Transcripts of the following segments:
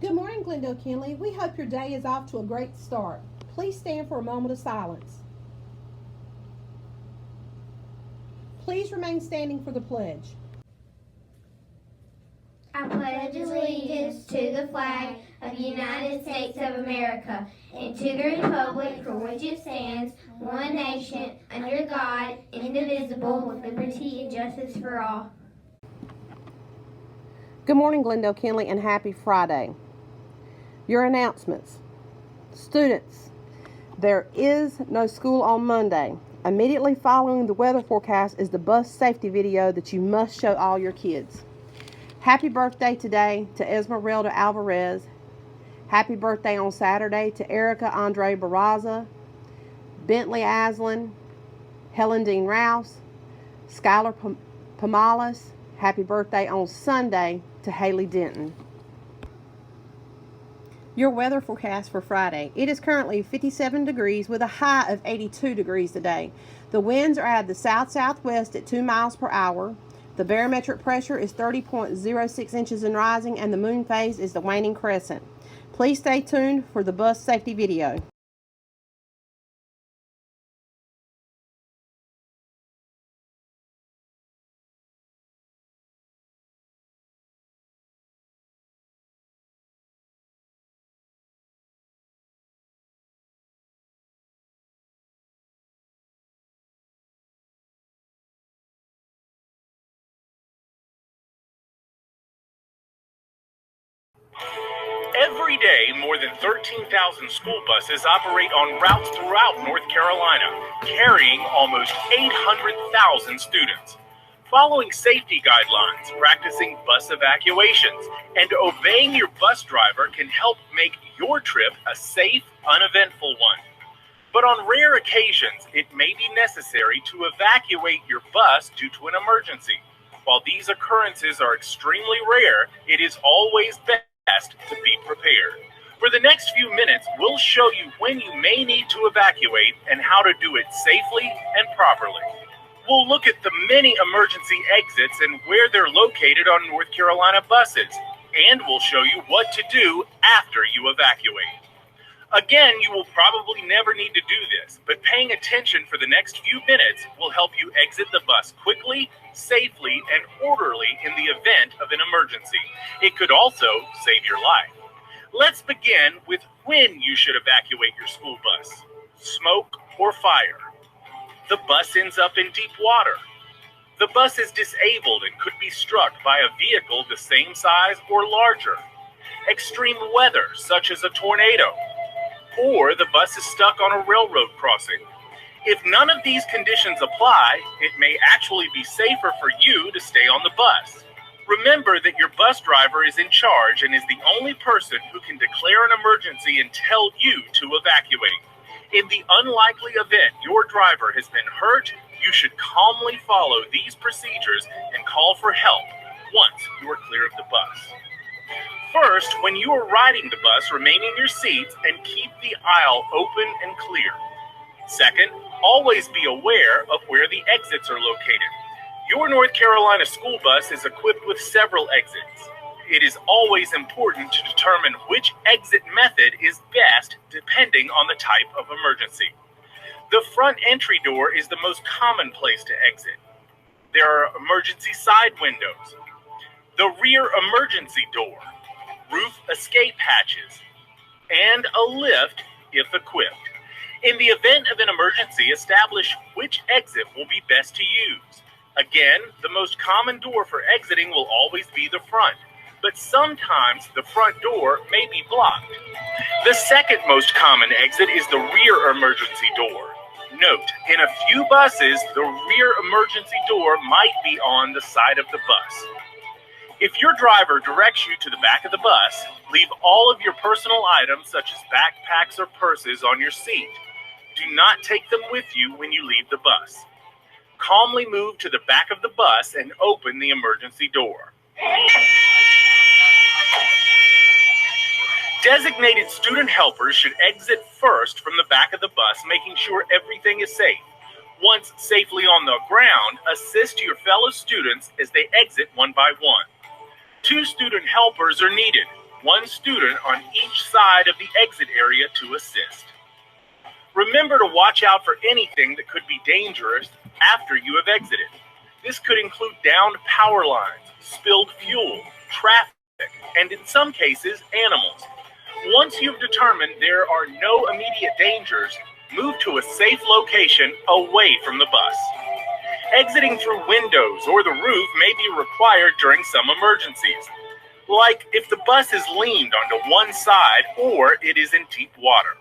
Good morning, Glendale Kinley. We hope your day is off to a great start. Please stand for a moment of silence. Please remain standing for the pledge. I pledge allegiance to the flag of the United States of America and to the republic for which it stands, one nation, under God, indivisible, with liberty and justice for all. Good morning, Glendale Kinley, and happy Friday. Your announcements. Students, there is no school on Monday. Immediately following the weather forecast is the bus safety video that you must show all your kids. Happy birthday today to Esmeralda Alvarez. Happy birthday on Saturday to Erica Andre Barraza, Bentley Aslan, Helen Dean Rouse, Skylar Pamalis. Happy birthday on Sunday to Haley Denton. Your weather forecast for Friday. It is currently 57 degrees with a high of 82 degrees today. The winds are out of the south-southwest at 2 miles per hour. The barometric pressure is 30.06 inches and rising, and the moon phase is the waning crescent. Please stay tuned for the bus safety video. Every day, more than 13,000 school buses operate on routes throughout North Carolina, carrying almost 800,000 students. Following safety guidelines, practicing bus evacuations, and obeying your bus driver can help make your trip a safe, uneventful one. But on rare occasions, it may be necessary to evacuate your bus due to an emergency. While these occurrences are extremely rare, it is always best to be prepared. For the next few minutes, we'll show you when you may need to evacuate and how to do it safely and properly. We'll look at the many emergency exits and where they're located on North Carolina buses, and we'll show you what to do after you evacuate. Again, you will probably never need to do this, but paying attention for the next few minutes will help you exit the bus quickly, safely, and orderly in the event of an emergency. It could also save your life. Let's begin with when you should evacuate your school bus. Smoke or fire. The bus ends up in deep water. The bus is disabled and could be struck by a vehicle the same size or larger. Extreme weather, such as a tornado. Or the bus is stuck on a railroad crossing. If none of these conditions apply, it may actually be safer for you to stay on the bus. Remember that your bus driver is in charge and is the only person who can declare an emergency and tell you to evacuate. In the unlikely event your driver has been hurt, you should calmly follow these procedures and call for help once you are clear of the bus. First, when you are riding the bus, remain in your seats and keep the aisle open and clear. Second, always be aware of where the exits are located. Your North Carolina school bus is equipped with several exits. It is always important to determine which exit method is best depending on the type of emergency. The front entry door is the most common place to exit. There are emergency side windows, the rear emergency door, roof escape hatches, and a lift if equipped. In the event of an emergency, establish which exit will be best to use. Again, the most common door for exiting will always be the front, but sometimes the front door may be blocked. The second most common exit is the rear emergency door. Note, in a few buses, the rear emergency door might be on the side of the bus. If your driver directs you to the back of the bus, leave all of your personal items such as backpacks or purses on your seat. Do not take them with you when you leave the bus. Calmly move to the back of the bus and open the emergency door. Designated student helpers should exit first from the back of the bus, making sure everything is safe. Once safely on the ground, assist your fellow students as they exit one by one. 2 student helpers are needed. one student on each side of the exit area to assist. Remember to watch out for anything that could be dangerous after you have exited. This could include downed power lines, spilled fuel, traffic, and in some cases, animals. Once you've determined there are no immediate dangers, move to a safe location away from the bus. Exiting through windows or the roof may be required during some emergencies, like if the bus is leaned onto one side or it is in deep water.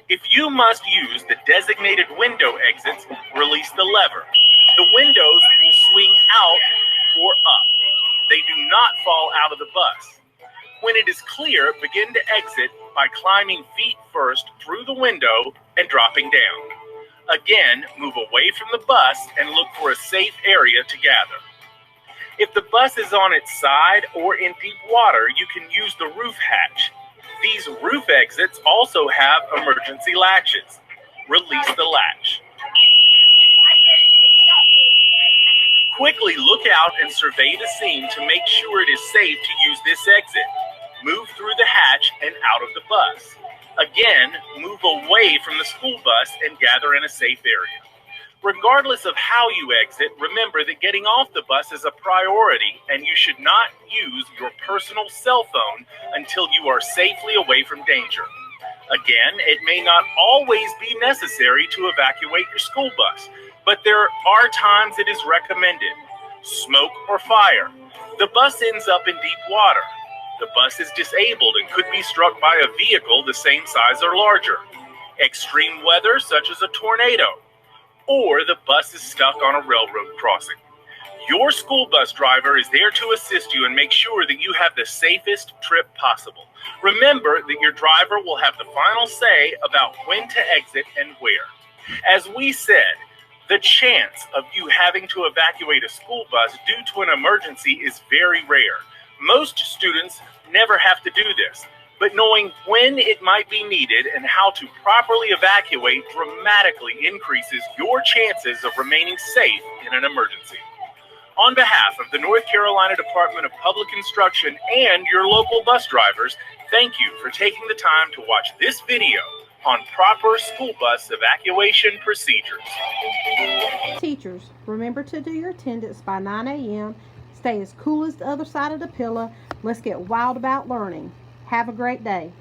If you must use the designated window exits, release the lever. The windows will swing out or up. They do not fall out of the bus. When it is clear, begin to exit by climbing feet first through the window and dropping down. Again, move away from the bus and look for a safe area to gather. If the bus is on its side or in deep water, you can use the roof hatch. These roof exits also have emergency latches. Release the latch. Quickly look out and survey the scene to make sure it is safe to use this exit. Move through the hatch and out of the bus. Again, move away from the school bus and gather in a safe area. Regardless of how you exit, remember that getting off the bus is a priority and you should not use your personal cell phone until you are safely away from danger. Again, it may not always be necessary to evacuate your school bus, but there are times it is recommended. Smoke or fire. The bus ends up in deep water. The bus is disabled and could be struck by a vehicle the same size or larger. Extreme weather such as a tornado. Or the bus is stuck on a railroad crossing. Your school bus driver is there to assist you and make sure that you have the safest trip possible. Remember that your driver will have the final say about when to exit and where. As we said, the chance of you having to evacuate a school bus due to an emergency is very rare. Most students never have to do this, but knowing when it might be needed and how to properly evacuate dramatically increases your chances of remaining safe in an emergency. On behalf of the North Carolina Department of Public Instruction and your local bus drivers, thank you for taking the time to watch this video on proper school bus evacuation procedures. Teachers, remember to do your attendance by 9 a.m. Stay as cool as the other side of the pillow. Let's get wild about learning. Have a great day.